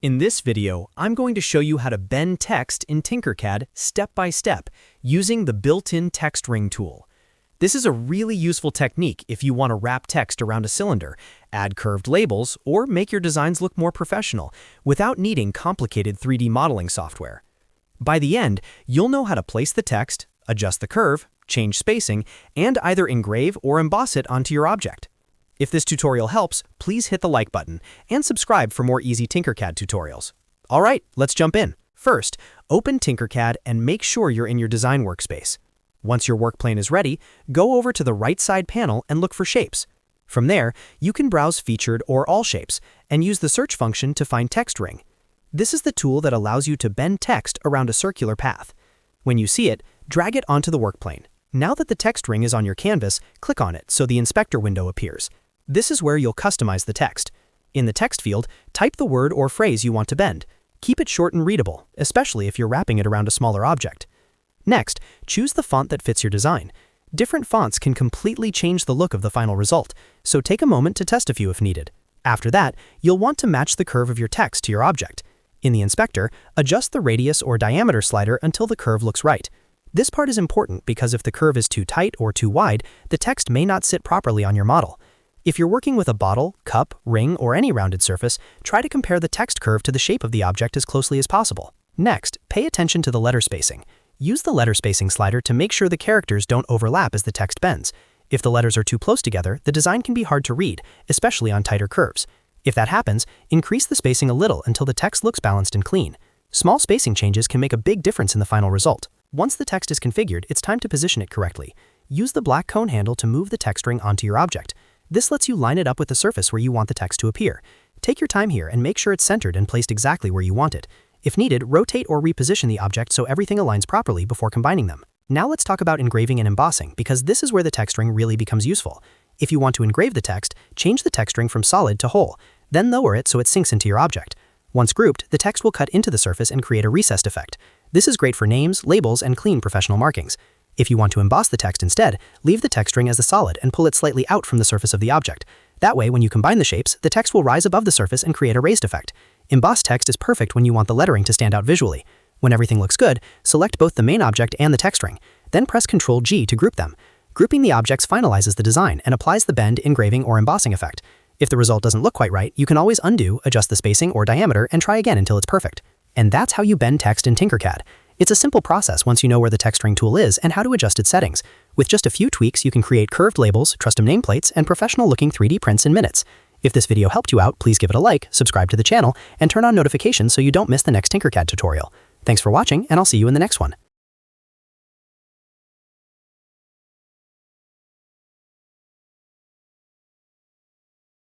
In this video, I'm going to show you how to bend text in Tinkercad step by step using the built-in text ring tool. This is a really useful technique if you want to wrap text around a cylinder, add curved labels, or make your designs look more professional without needing complicated 3D modeling software. By the end, you'll know how to place the text, adjust the curve, change spacing, and either engrave or emboss it onto your object. If this tutorial helps, please hit the like button and subscribe for more easy Tinkercad tutorials. All right, let's jump in. First, open Tinkercad and make sure you're in your design workspace. Once your work plane is ready, go over to the right side panel and look for shapes. From there, you can browse featured or all shapes and use the search function to find text ring. This is the tool that allows you to bend text around a circular path. When you see it, drag it onto the work plane. Now that the text ring is on your canvas, click on it so the inspector window appears. This is where you'll customize the text. In the text field, type the word or phrase you want to bend. Keep it short and readable, especially if you're wrapping it around a smaller object. Next, choose the font that fits your design. Different fonts can completely change the look of the final result, so take a moment to test a few if needed. After that, you'll want to match the curve of your text to your object. In the inspector, adjust the radius or diameter slider until the curve looks right. This part is important because if the curve is too tight or too wide, the text may not sit properly on your model. If you're working with a bottle, cup, ring, or any rounded surface, try to compare the text curve to the shape of the object as closely as possible. Next, pay attention to the letter spacing. Use the letter spacing slider to make sure the characters don't overlap as the text bends. If the letters are too close together, the design can be hard to read, especially on tighter curves. If that happens, increase the spacing a little until the text looks balanced and clean. Small spacing changes can make a big difference in the final result. Once the text is configured, it's time to position it correctly. Use the black cone handle to move the text ring onto your object. This lets you line it up with the surface where you want the text to appear. Take your time here and make sure it's centered and placed exactly where you want it. If needed, rotate or reposition the object so everything aligns properly before combining them. Now let's talk about engraving and embossing, because this is where the text ring really becomes useful. If you want to engrave the text, change the text ring from solid to whole, then lower it so it sinks into your object. Once grouped, the text will cut into the surface and create a recessed effect. This is great for names, labels, and clean professional markings. If you want to emboss the text instead, leave the text ring as a solid and pull it slightly out from the surface of the object. That way, when you combine the shapes, the text will rise above the surface and create a raised effect. Embossed text is perfect when you want the lettering to stand out visually. When everything looks good, select both the main object and the text ring. Then press Ctrl-G to group them. Grouping the objects finalizes the design and applies the bend, engraving, or embossing effect. If the result doesn't look quite right, you can always undo, adjust the spacing or diameter, and try again until it's perfect. And that's how you bend text in Tinkercad. It's a simple process once you know where the text ring tool is and how to adjust its settings. With just a few tweaks, you can create curved labels, custom nameplates, and professional-looking 3D prints in minutes. If this video helped you out, please give it a like, subscribe to the channel, and turn on notifications so you don't miss the next Tinkercad tutorial. Thanks for watching, and I'll see you in the next one.